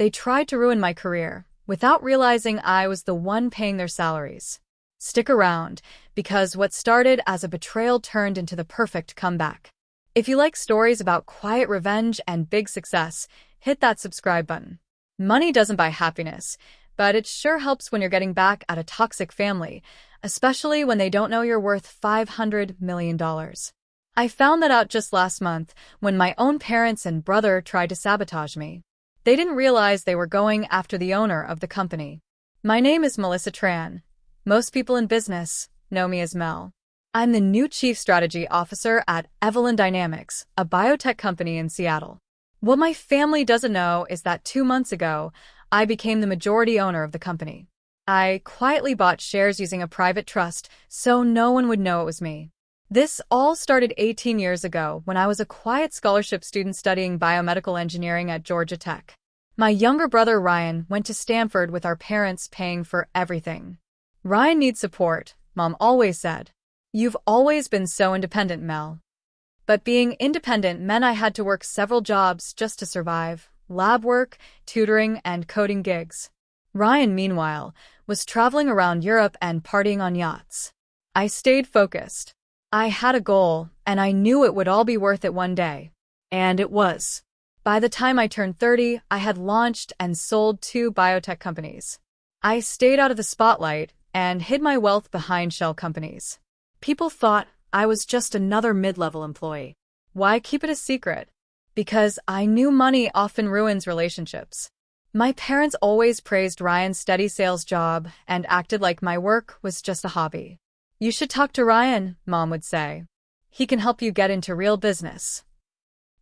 They tried to ruin my career, without realizing I was the one paying their salaries. Stick around, because what started as a betrayal turned into the perfect comeback. If you like stories about quiet revenge and big success, hit that subscribe button. Money doesn't buy happiness, but it sure helps when you're getting back at a toxic family, especially when they don't know you're worth $500 million. I found that out just last month when my own parents and brother tried to sabotage me. They didn't realize they were going after the owner of the company. My name is Melissa Tran. Most people in business know me as Mel. I'm the new Chief Strategy Officer at Evolyn Dynamics, a biotech company in Seattle. What my family doesn't know is that 2 months ago, I became the majority owner of the company. I quietly bought shares using a private trust so no one would know it was me. This all started 18 years ago when I was a quiet scholarship student studying biomedical engineering at Georgia Tech. My younger brother Ryan went to Stanford with our parents paying for everything. Ryan needs support, Mom always said. You've always been so independent, Mel. But being independent meant I had to work several jobs just to survive: lab work, tutoring, and coding gigs. Ryan, meanwhile, was traveling around Europe and partying on yachts. I stayed focused. I had a goal, and I knew it would all be worth it one day. And it was. By the time I turned 30, I had launched and sold 2 biotech companies. I stayed out of the spotlight and hid my wealth behind shell companies. People thought I was just another mid-level employee. Why keep it a secret? Because I knew money often ruins relationships. My parents always praised Ryan's steady sales job and acted like my work was just a hobby. You should talk to Ryan, Mom would say. He can help you get into real business.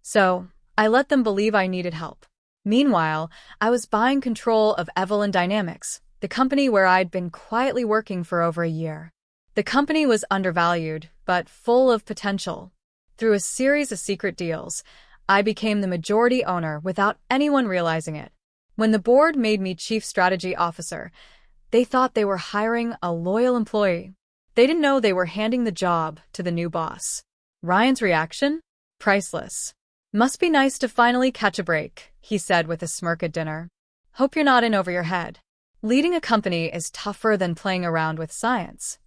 So, I let them believe I needed help. Meanwhile, I was buying control of Evolyn Dynamics, the company where I'd been quietly working for over a year. The company was undervalued, but full of potential. Through a series of secret deals, I became the majority owner without anyone realizing it. When the board made me Chief Strategy Officer, they thought they were hiring a loyal employee. They didn't know they were handing the job to the new boss. Ryan's reaction? Priceless. Must be nice to finally catch a break, he said with a smirk at dinner. Hope you're not in over your head. Leading a company is tougher than playing around with science.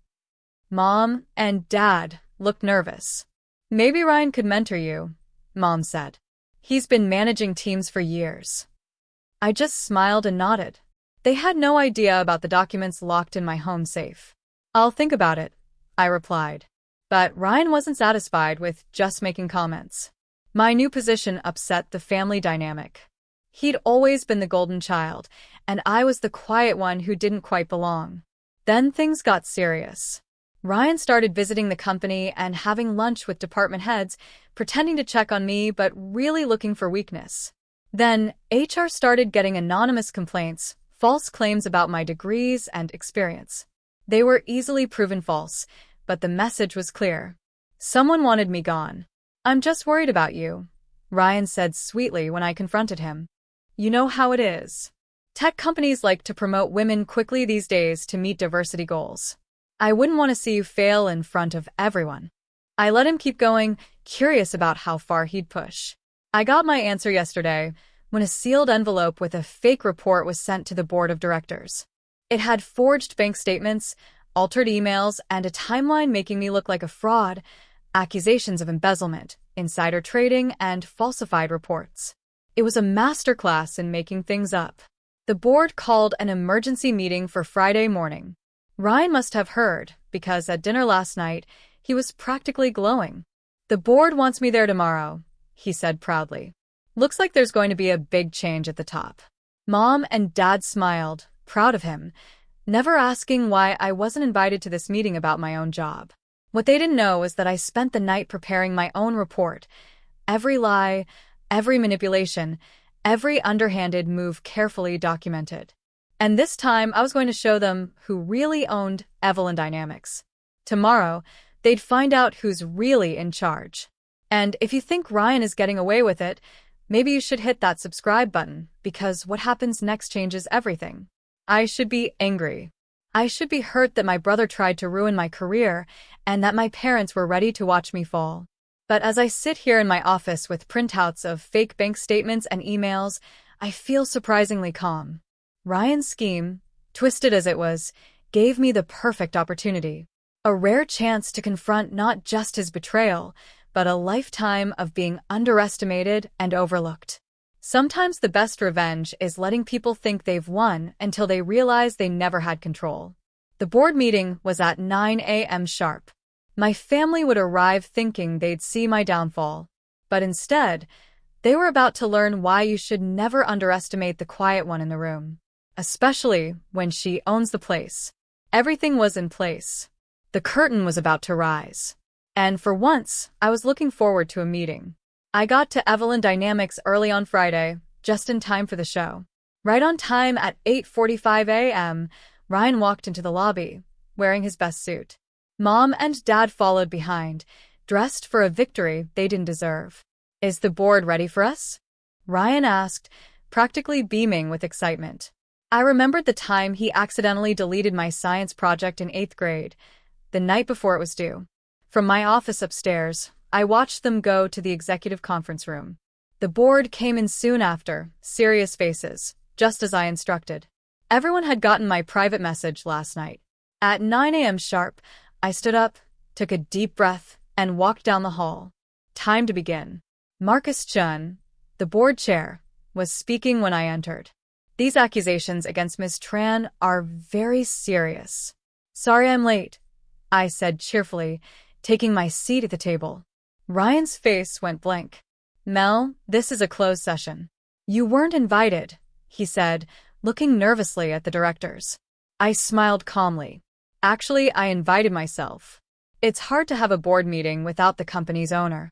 Mom and Dad looked nervous. Maybe Ryan could mentor you, Mom said. He's been managing teams for years. I just smiled and nodded. They had no idea about the documents locked in my home safe. I'll think about it, I replied. But Ryan wasn't satisfied with just making comments. My new position upset the family dynamic. He'd always been the golden child, and I was the quiet one who didn't quite belong. Then things got serious. Ryan started visiting the company and having lunch with department heads, pretending to check on me but really looking for weakness. Then HR started getting anonymous complaints, false claims about my degrees and experience. They were easily proven false, but the message was clear. Someone wanted me gone. I'm just worried about you, Ryan said sweetly when I confronted him. You know how it is. Tech companies like to promote women quickly these days to meet diversity goals. I wouldn't want to see you fail in front of everyone. I let him keep going, curious about how far he'd push. I got my answer yesterday when a sealed envelope with a fake report was sent to the board of directors. It had forged bank statements, altered emails, and a timeline making me look like a fraud, accusations of embezzlement, insider trading, and falsified reports. It was a masterclass in making things up. The board called an emergency meeting for Friday morning. Ryan must have heard, because at dinner last night, he was practically glowing. The board wants me there tomorrow, he said proudly. Looks like there's going to be a big change at the top. Mom and Dad smiled, proud of him, never asking why I wasn't invited to this meeting about my own job. What they didn't know was that I spent the night preparing my own report. Every lie, every manipulation, every underhanded move carefully documented. And this time, I was going to show them who really owned Evolyn Dynamics. Tomorrow, they'd find out who's really in charge. And if you think Ryan is getting away with it, maybe you should hit that subscribe button, because what happens next changes everything. I should be angry. I should be hurt that my brother tried to ruin my career and that my parents were ready to watch me fall. But as I sit here in my office with printouts of fake bank statements and emails, I feel surprisingly calm. Ryan's scheme, twisted as it was, gave me the perfect opportunity. A rare chance to confront not just his betrayal, but a lifetime of being underestimated and overlooked. Sometimes the best revenge is letting people think they've won until they realize they never had control. The board meeting was at 9 a.m. sharp. My family would arrive thinking they'd see my downfall. But instead, they were about to learn why you should never underestimate the quiet one in the room. Especially when she owns the place. Everything was in place. The curtain was about to rise. And for once, I was looking forward to a meeting. I got to Evelyn Dynamics early on Friday, just in time for the show. Right on time at 8:45 a.m., Ryan walked into the lobby, wearing his best suit. Mom and Dad followed behind, dressed for a victory they didn't deserve. "Is the board ready for us?" Ryan asked, practically beaming with excitement. I remembered the time he accidentally deleted my science project in 8th grade, the night before it was due. From my office upstairs, I watched them go to the executive conference room. The board came in soon after, serious faces, just as I instructed. Everyone had gotten my private message last night. At 9 a.m. sharp, I stood up, took a deep breath, and walked down the hall. Time to begin. Marcus Chun, the board chair, was speaking when I entered. "These accusations against Ms. Tran are very serious." "Sorry I'm late," I said cheerfully, taking my seat at the table. Ryan's face went blank. "Mel, this is a closed session." "You weren't invited," he said, looking nervously at the directors. I smiled calmly. "Actually, I invited myself. It's hard to have a board meeting without the company's owner."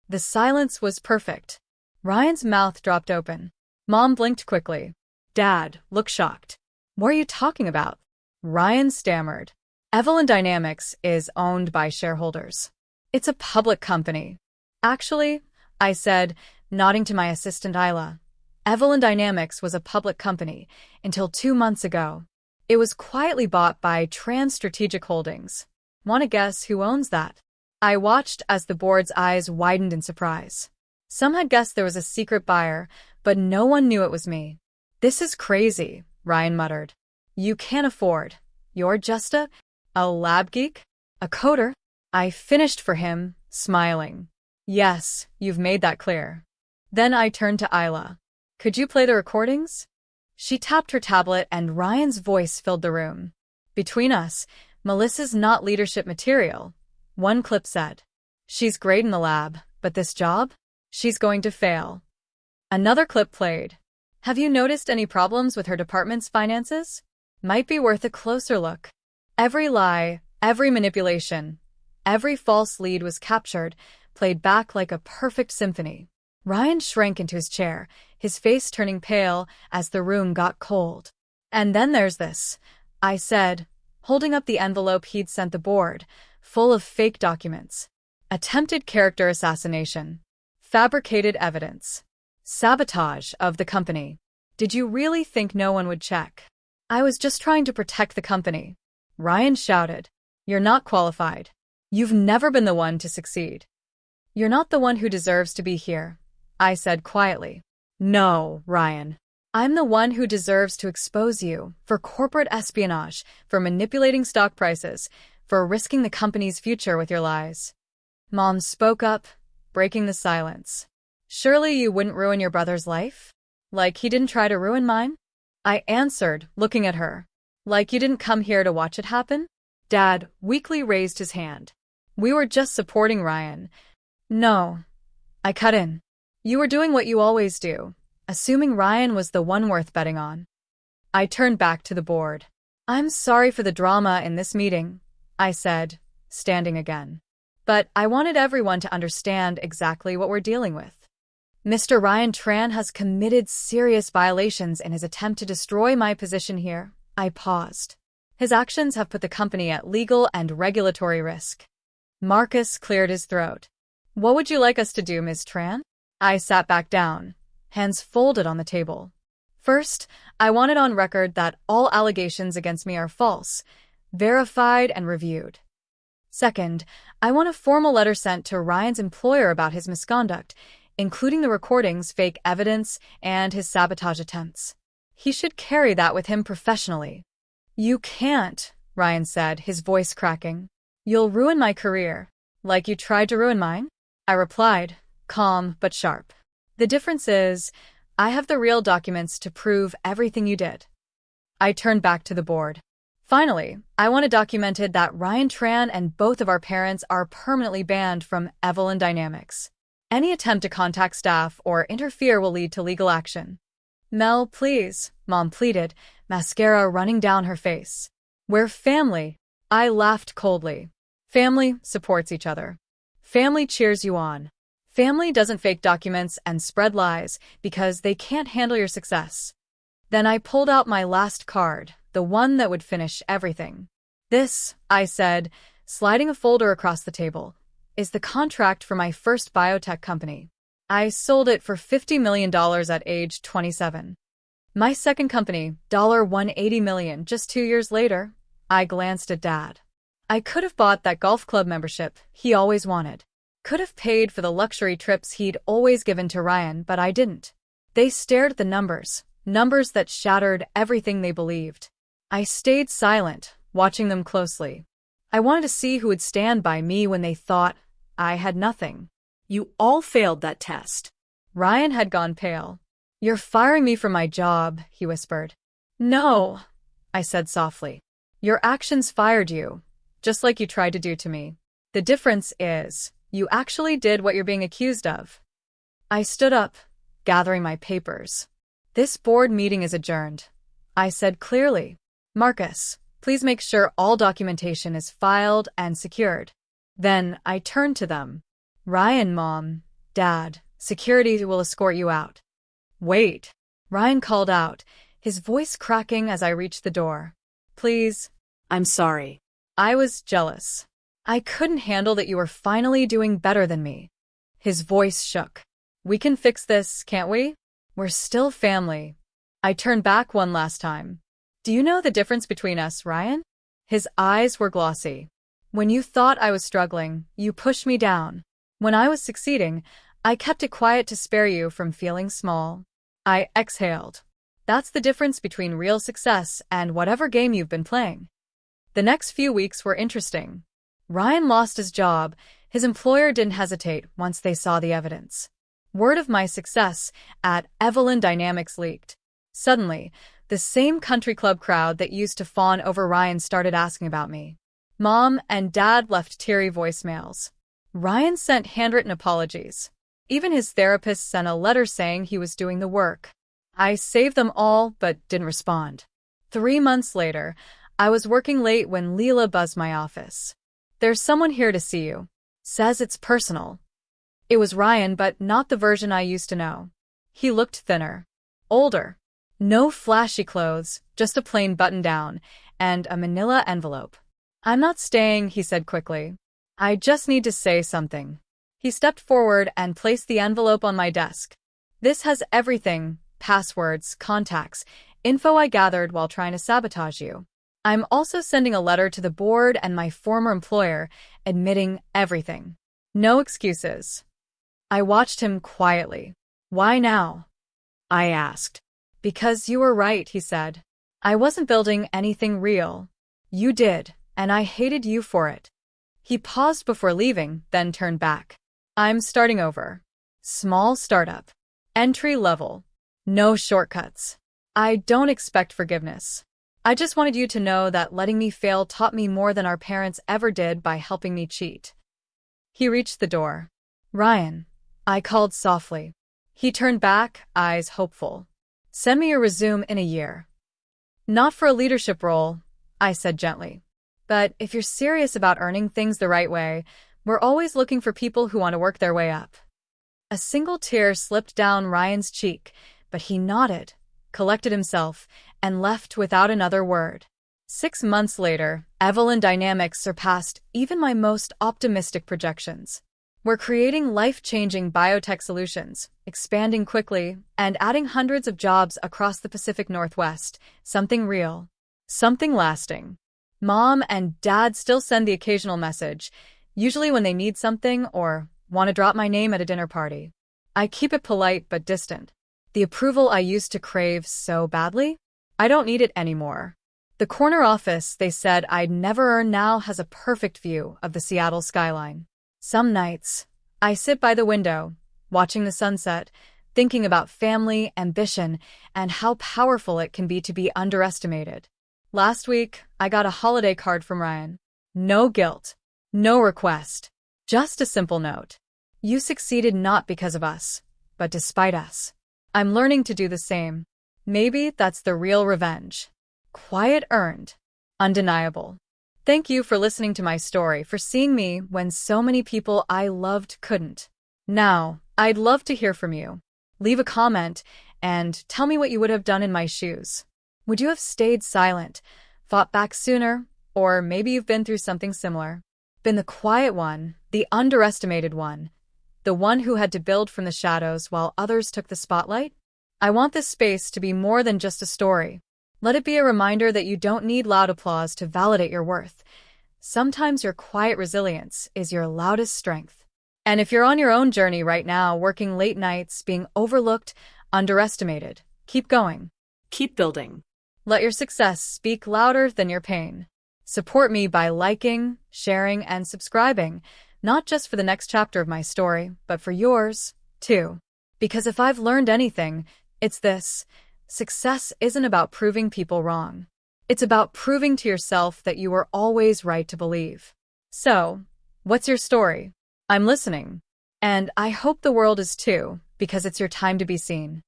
The silence was perfect. Ryan's mouth dropped open. Mom blinked quickly. Dad looked shocked. "What are you talking about?" Ryan stammered. "Evelyn Dynamics is owned by shareholders. It's a public company." "Actually," I said, nodding to my assistant Isla, "Evelyn Dynamics was a public company until 2 months ago. It was quietly bought by Trans Strategic Holdings. Want to guess who owns that?" I watched as the board's eyes widened in surprise. Some had guessed there was a secret buyer, but no one knew it was me. "This is crazy," Ryan muttered. "You can't afford. You're just a lab geek? A coder?" I finished for him, smiling. "Yes, you've made that clear." Then I turned to Isla. "Could you play the recordings?" She tapped her tablet and Ryan's voice filled the room. "Between us, Melissa's not leadership material," one clip said. "She's great in the lab, but this job? She's going to fail." Another clip played. "Have you noticed any problems with her department's finances? Might be worth a closer look." Every lie, every manipulation, every false lead was captured, played back like a perfect symphony. Ryan shrank into his chair, his face turning pale as the room got cold. "And then there's this," I said, holding up the envelope he'd sent the board, full of fake documents. "Attempted character assassination. Fabricated evidence. Sabotage of the company. Did you really think no one would check?" "I was just trying to protect the company." Ryan shouted. "You're not qualified. You've never been the one to succeed. You're not the one who deserves to be here," I said quietly. "No, Ryan. I'm the one who deserves to expose you for corporate espionage, for manipulating stock prices, for risking the company's future with your lies." Mom spoke up, breaking the silence. "Surely you wouldn't ruin your brother's life? Like he didn't try to ruin mine?" I answered, looking at her. "Like you didn't come here to watch it happen?" Dad weakly raised his hand. "We were just supporting Ryan." "No." I cut in. "You were doing what you always do, assuming Ryan was the one worth betting on." I turned back to the board. "I'm sorry for the drama in this meeting," I said, standing again. "But I wanted everyone to understand exactly what we're dealing with. Mr. Ryan Tran has committed serious violations in his attempt to destroy my position here." I paused. "His actions have put the company at legal and regulatory risk." Marcus cleared his throat. "What would you like us to do, Ms. Tran?" I sat back down, hands folded on the table. "First, I want it on record that all allegations against me are false, verified and reviewed. Second, I want a formal letter sent to Ryan's employer about his misconduct, including the recordings, fake evidence, and his sabotage attempts. He should carry that with him professionally. You can't, Ryan said, his voice cracking. You'll ruin my career, like you tried to ruin mine? I replied, calm but sharp. The difference is, I have the real documents to prove everything you did. I turned back to the board. Finally, I want it documented that Ryan Tran and both of our parents are permanently banned from Evelyn Dynamics. Any attempt to contact staff or interfere will lead to legal action. Mel, please, Mom pleaded, mascara running down her face. We're family. I laughed coldly. Family supports each other. Family cheers you on. Family doesn't fake documents and spread lies because they can't handle your success. Then I pulled out my last card, the one that would finish everything. This, I said, sliding a folder across the table, is the contract for my first biotech company. I sold it for $50 million at age 27. My second company, $180 million, just 2 years later. I glanced at Dad. I could have bought that golf club membership he always wanted. Could have paid for the luxury trips he'd always given to Ryan, but I didn't. They stared at the numbers that shattered everything they believed. I stayed silent, watching them closely. I wanted to see who would stand by me when they thought I had nothing. You all failed that test. Ryan had gone pale. You're firing me from my job, he whispered. No, I said softly. Your actions fired you, just like you tried to do to me. The difference is, you actually did what you're being accused of. I stood up, gathering my papers. This board meeting is adjourned. I said clearly. Marcus, please make sure all documentation is filed and secured. Then I turned to them. Ryan, Mom, Dad, security will escort you out. Wait, Ryan called out, his voice cracking as I reached the door. Please. I'm sorry. I was jealous. I couldn't handle that you were finally doing better than me. His voice shook. We can fix this, can't we? We're still family. I turned back one last time. Do you know the difference between us, Ryan? His eyes were glossy. When you thought I was struggling, you pushed me down. When I was succeeding, I kept it quiet to spare you from feeling small. I exhaled. That's the difference between real success and whatever game you've been playing. The next few weeks were interesting. Ryan lost his job. His employer didn't hesitate once they saw the evidence. Word of my success at Evelyn Dynamics leaked. Suddenly, the same country club crowd that used to fawn over Ryan started asking about me. Mom and Dad left teary voicemails. Ryan sent handwritten apologies. Even his therapist sent a letter saying he was doing the work. I saved them all, but didn't respond. 3 months later, I was working late when Leela buzzed my office. There's someone here to see you. Says it's personal. It was Ryan, but not the version I used to know. He looked thinner. Older. No flashy clothes, just a plain button-down, and a manila envelope. I'm not staying, he said quickly. I just need to say something. He stepped forward and placed the envelope on my desk. This has everything, passwords, contacts, info I gathered while trying to sabotage you. I'm also sending a letter to the board and my former employer, admitting everything. No excuses. I watched him quietly. Why now? I asked. Because you were right, he said. I wasn't building anything real. You did, and I hated you for it. He paused before leaving, then turned back. I'm starting over. Small startup. Entry level. No shortcuts. I don't expect forgiveness. I just wanted you to know that letting me fail taught me more than our parents ever did by helping me cheat. He reached the door. Ryan, I called softly. He turned back, eyes hopeful. Send me your resume in a year. Not for a leadership role, I said gently. But if you're serious about earning things the right way, we're always looking for people who want to work their way up. A single tear slipped down Ryan's cheek, but he nodded, collected himself, and left without another word. 6 months later, Evelyn Dynamics surpassed even my most optimistic projections. We're creating life-changing biotech solutions, expanding quickly, and adding hundreds of jobs across the Pacific Northwest. Something real. Something lasting. Mom and Dad still send the occasional message, usually when they need something or want to drop my name at a dinner party. I keep it polite but distant. The approval I used to crave so badly? I don't need it anymore. The corner office they said I'd never earn now has a perfect view of the Seattle skyline. Some nights, I sit by the window, watching the sunset, thinking about family, ambition, and how powerful it can be to be underestimated. Last week, I got a holiday card from Ryan. No guilt, no request, just a simple note. You succeeded not because of us, but despite us. I'm learning to do the same. Maybe that's the real revenge. Quiet earned. Undeniable. Thank you for listening to my story, for seeing me when so many people I loved couldn't. Now, I'd love to hear from you. Leave a comment and tell me what you would have done in my shoes. Would you have stayed silent, fought back sooner, or maybe you've been through something similar? Been the quiet one, the underestimated one, the one who had to build from the shadows while others took the spotlight? I want this space to be more than just a story. Let it be a reminder that you don't need loud applause to validate your worth. Sometimes your quiet resilience is your loudest strength. And if you're on your own journey right now, working late nights, being overlooked, underestimated, keep going. Keep building. Let your success speak louder than your pain. Support me by liking, sharing, and subscribing, not just for the next chapter of my story, but for yours, too. Because if I've learned anything, it's this. Success isn't about proving people wrong. It's about proving to yourself that you were always right to believe. So, what's your story? I'm listening. And I hope the world is too, because it's your time to be seen.